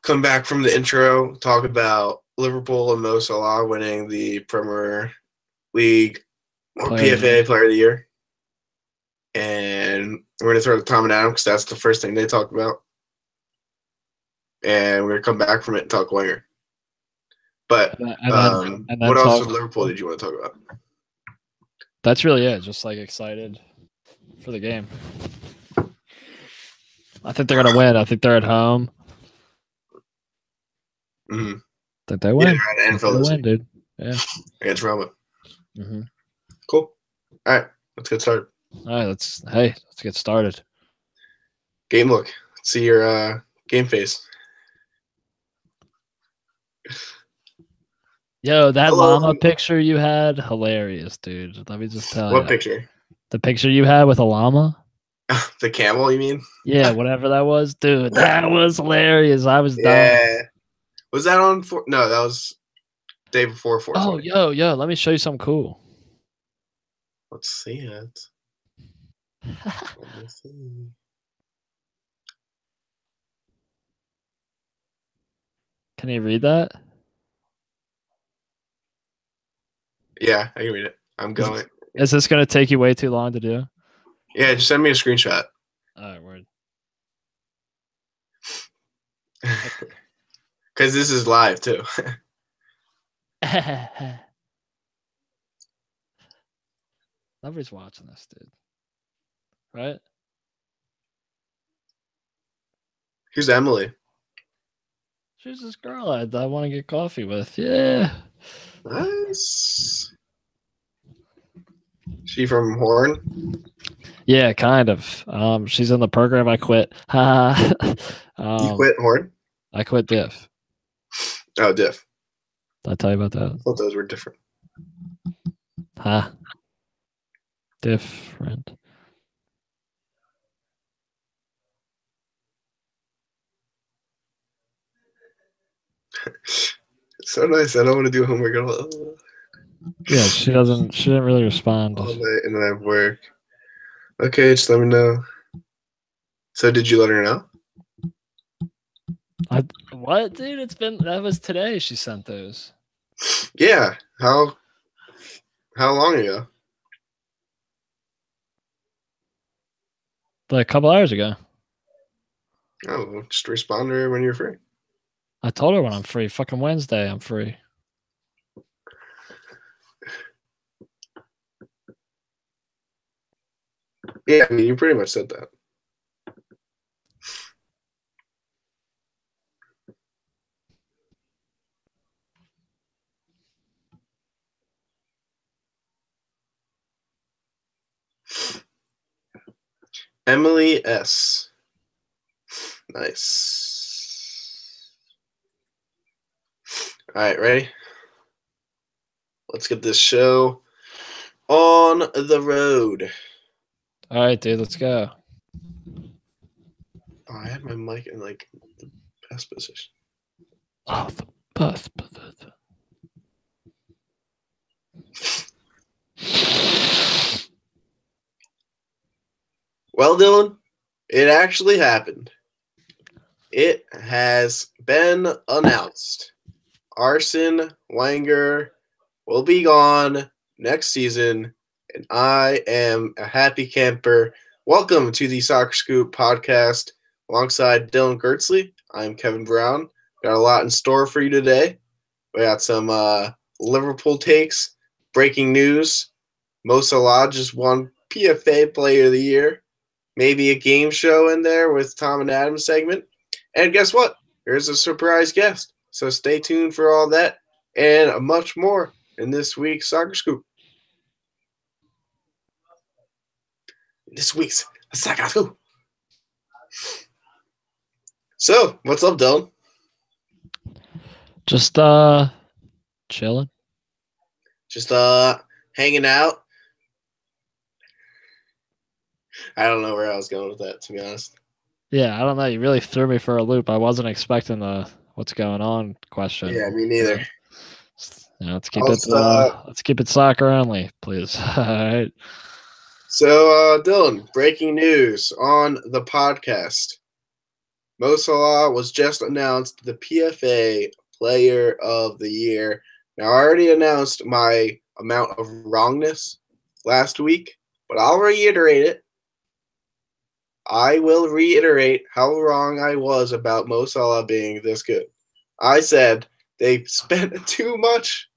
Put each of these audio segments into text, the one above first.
come back from the intro, talk about Liverpool and Mo Salah winning the Premier League or PFA Player of the Year. And we're going to throw to Tom and Adam because that's the first thing they talk about. And we're going to come back from it and talk Wenger. But what else with Liverpool did you want to talk about? That's really it. Just like excited for the game. I think they're going to win. I think they're at home. Mm-hmm. I think they win. Yeah, Anfield win, dude. Yeah. Against Roma. Mm-hmm. Cool. All right. Let's get started. All right. Let's get started. Game look. Let's see your game face. Yo, that llama picture you had, hilarious, dude. Let me just tell you. What picture? The picture you had with a llama? The camel, you mean? Yeah, whatever that was. Dude, that was hilarious. I was dumb. Yeah. Was that on? No, that was day before 420. Oh, yo, let me show you something cool. Let's see it. Let me see. Can you read that? Yeah, I can read it. I'm going. Is this going to take you way too long to do? Yeah, just send me a screenshot. All right, word. Because this is live, too. Nobody's watching this, dude. Right? Who's Emily? She's this girl I want to get coffee with. Yeah. Nice. She from Horn? Yeah, kind of. She's in the program I quit. You quit Horn? I quit Diff. Oh, Diff. Did I tell you about that? I thought those were different. Different. So nice. I don't want to do homework at all. Yeah, she didn't really respond. All night and then I have work. Okay, just let me know. So did you let her know? What, dude? That was today she sent those. Yeah. How long ago? Like a couple hours ago. Oh, well, just respond to her when you're free. I told her when I'm free. Fucking Wednesday, I'm free. Yeah, I mean, you pretty much said that. Emily S. Nice. All right, ready? Let's get this show on the road. All right, dude, let's go. Oh, I had my mic in like the best position. Oh, the best position. Well, Dylan, it actually happened. It has been announced. Arsene Wenger will be gone next season, and I am a happy camper. Welcome to the Soccer Scoop podcast alongside Dylan Gertzley. I'm Kevin Brown. Got a lot in store for you today. We got some Liverpool takes, breaking news. Mo Salah just won PFA Player of the Year. Maybe a game show in there with Tom and Adam segment. And guess what? There's a surprise guest. So stay tuned for all that and much more in this week's Soccer Scoop. This week's Soccer Scoop. So, what's up, Dylan? Just chilling. Just hanging out. I don't know where I was going with that, to be honest. Yeah, I don't know. You really threw me for a loop. I wasn't expecting the what's going on question. Yeah, me neither. Yeah, let's keep it soccer only, please. All right. So, Dylan, breaking news on the podcast. Mo Salah was just announced the PFA Player of the Year. Now, I already announced my amount of wrongness last week, but I'll reiterate it. I will reiterate how wrong I was about Mo Salah being this good. I said they spent too much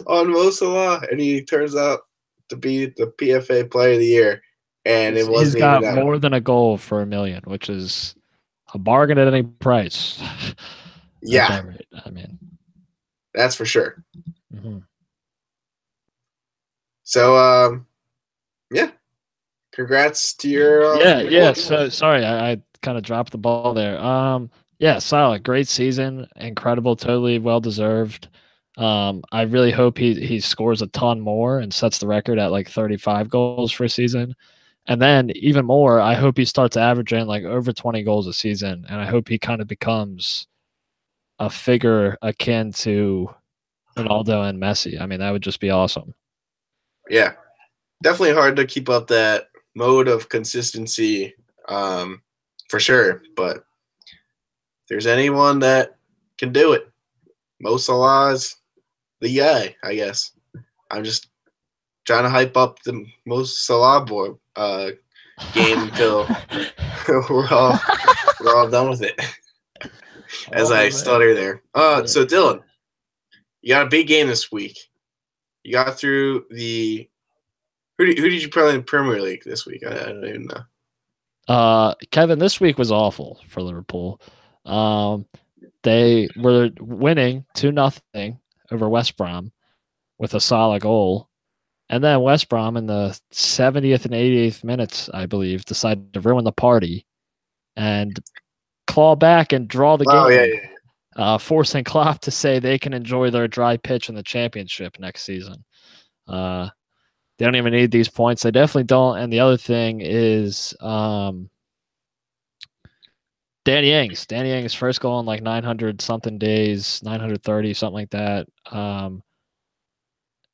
on Mo Salah, and he turns out to be the PFA Player of the Year, and it He's wasn't even got that. more than a goal for $1 million, which is a bargain at any price. Yeah, At that rate, I mean, that's for sure. mm-hmm. So, yeah, congrats to your yeah. So sorry, I kind of dropped the ball there. Yeah, solid, great season, incredible, totally well deserved. I really hope he scores a ton more and sets the record at like 35 goals for a season. And then even more, I hope he starts averaging like over 20 goals a season, and I hope he kind of becomes a figure akin to Ronaldo and Messi. I mean, that would just be awesome. Yeah, definitely hard to keep up that mode of consistency, for sure. But if there's anyone that can do it, Mo Salah's the guy, I guess. I'm just trying to hype up the Mo Salah game until we're all done with it. As I stutter there. So Dylan, you got a big game this week. You got through the who did you play in the Premier League this week? I don't even know. Kevin, this week was awful for Liverpool. They were winning 2-0 over West Brom with a Salah goal. And then West Brom in the 70th and 88th minutes, I believe, decided to ruin the party and claw back and draw the game. Yeah. Forcing Klopp to say they can enjoy their dry pitch in the Championship next season. They don't even need these points. They definitely don't. And the other thing is Danny Ings. Danny Ings' first goal in like 900 something days, 930, something like that. A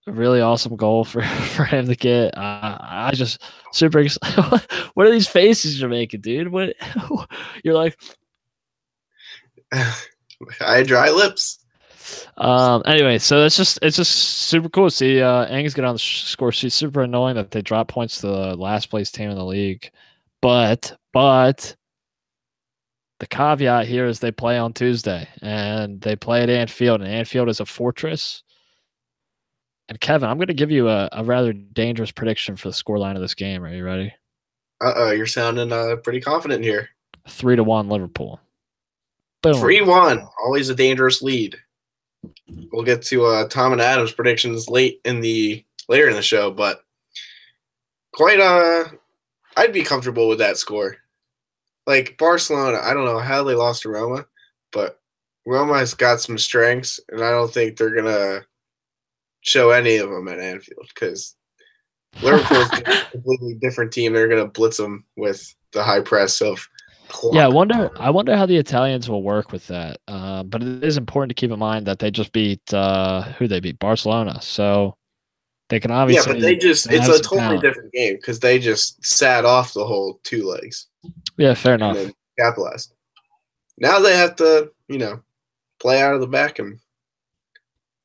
really awesome goal for him to get. I just super excited. What are these faces you're making, dude? What you're like? I had dry lips. Anyway, so it's just super cool to see Ings get on the score sheet. Super annoying that they drop points to the last place team in the league, but the caveat here is they play on Tuesday and they play at Anfield, and Anfield is a fortress. And Kevin, I'm going to give you a rather dangerous prediction for the scoreline of this game. Are you ready? You're sounding pretty confident here. 3-1 Liverpool. Boom. 3-1, always a dangerous lead. We'll get to Tom and Adam's predictions later in the show, but quite I'd be comfortable with that score. Like Barcelona, I don't know how they lost to Roma, but Roma has got some strengths, and I don't think they're gonna show any of them at Anfield because Liverpool's a completely different team. They're gonna blitz them with the high press of. Yeah, I wonder how the Italians will work with that. But it is important to keep in mind that they just beat who they beat Barcelona, so they can obviously. Yeah, but it's a totally different game because they just sat off the whole two legs. Yeah, fair enough. And then capitalized. Now they have to, play out of the back, and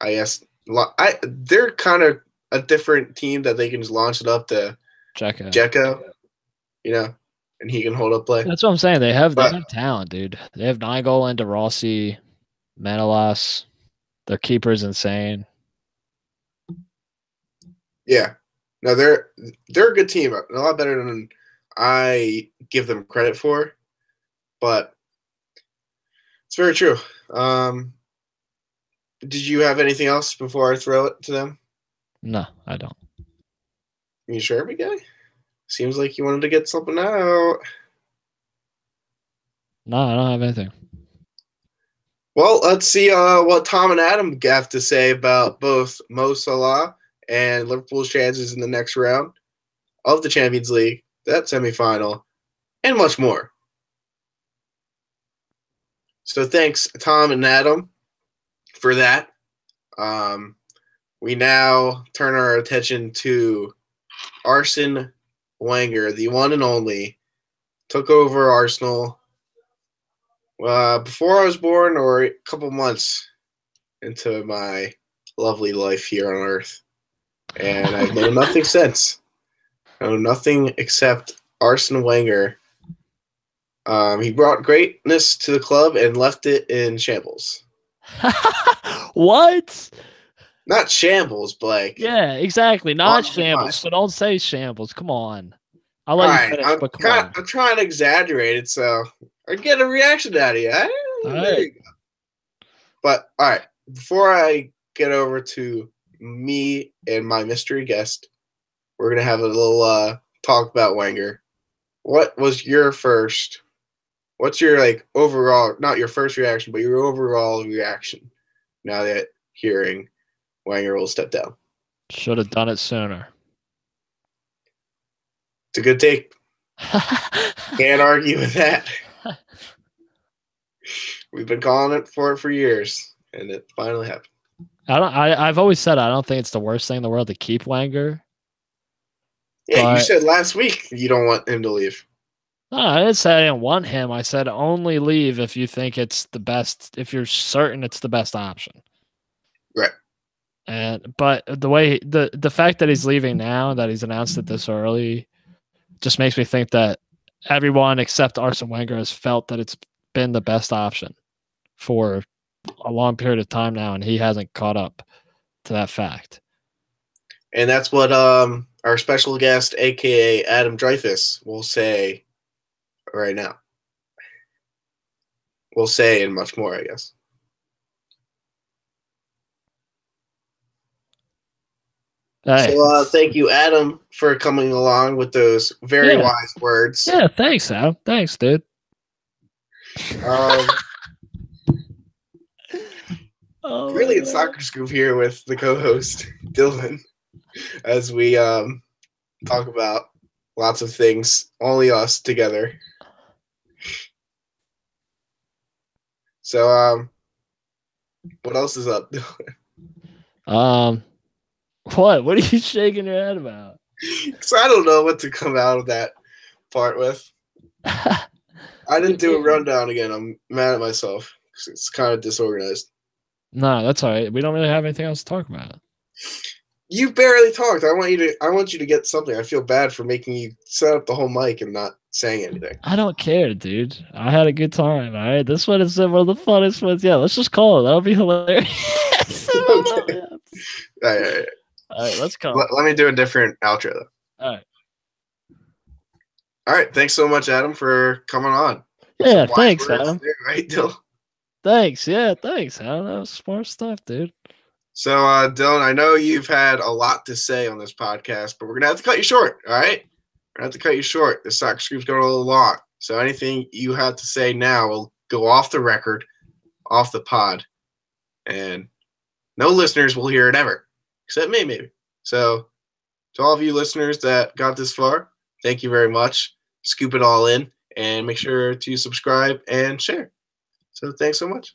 I guess they're kind of a different team that they can just launch it up to Dzeko, and he can hold up play. That's what I'm saying. They have talent, dude. They have Nainggolan, De Rossi, Manolas. Their keeper's insane. Yeah. No, they're a good team. A lot better than I give them credit for. But it's very true. Did you have anything else before I throw it to them? No, I don't. You sure, big guy? Seems like you wanted to get something out. No, I don't have anything. Well, let's see what Tom and Adam have to say about both Mo Salah and Liverpool's chances in the next round of the Champions League, that semifinal, and much more. So thanks, Tom and Adam, for that. We now turn our attention to Arsene Wenger, the one and only, took over Arsenal before I was born or a couple months into my lovely life here on Earth. And I've known nothing since. I know nothing except Arsene Wenger. He brought greatness to the club and left it in shambles. What? Not shambles, Blake. Yeah, exactly. Not shambles. So don't say shambles. Come on. I'll let you finish, but come on. I'm trying to exaggerate it, so I get a reaction out of you. There you go. But all right, before I get over to me and my mystery guest, we're gonna have a little talk about Wenger. What was your first? What's your overall? Not your first reaction, but your overall reaction now that hearing Wenger will step down. Should have done it sooner. It's a good take. Can't argue with that. We've been calling it for years, and it finally happened. I've always said I don't think it's the worst thing in the world to keep Wenger. Yeah, you said last week you don't want him to leave. No, I didn't say I didn't want him. I said only leave if you think it's the best, if you're certain it's the best option. Right. But the way the fact that he's leaving now, that he's announced it this early, just makes me think that everyone except Arsene Wenger has felt that it's been the best option for a long period of time now, and he hasn't caught up to that fact. And that's what our special guest, aka Adam Dreyfus, will say right now. We'll say and much more, I guess. Hey. So thank you, Adam, for coming along with those very wise words. Yeah, thanks, Adam. Thanks, dude. Brilliant Soccer Scoop here with the co-host, Dylan, as we talk about lots of things, only us together. So, what else is up, Dylan? What? What are you shaking your head about? So I don't know what to come out of that part with. I didn't do a rundown again. I'm mad at myself because it's kind of disorganized. No, that's all right. We don't really have anything else to talk about. You barely talked. I want you to get something. I feel bad for making you set up the whole mic and not saying anything. I don't care, dude. I had a good time. All right, this one is one of the funnest ones. Yeah, let's just call it. That'll be hilarious. Okay. All right, let's go. Let me do a different outro though. All right. Thanks so much, Adam, for coming on. Yeah, thanks, Adam. There, right, Dylan? Thanks. Yeah, thanks, Adam. That was smart stuff, dude. So, Dylan, I know you've had a lot to say on this podcast, but we're gonna have to cut you short. All right, we're gonna have to cut you short. The Soccer Scoop's going a little long, so anything you have to say now will go off the record, off the pod, and no listeners will hear it ever, except me, maybe. So, to all of you listeners that got this far, thank you very much. Scoop it all in, and make sure to subscribe and share. So, thanks so much.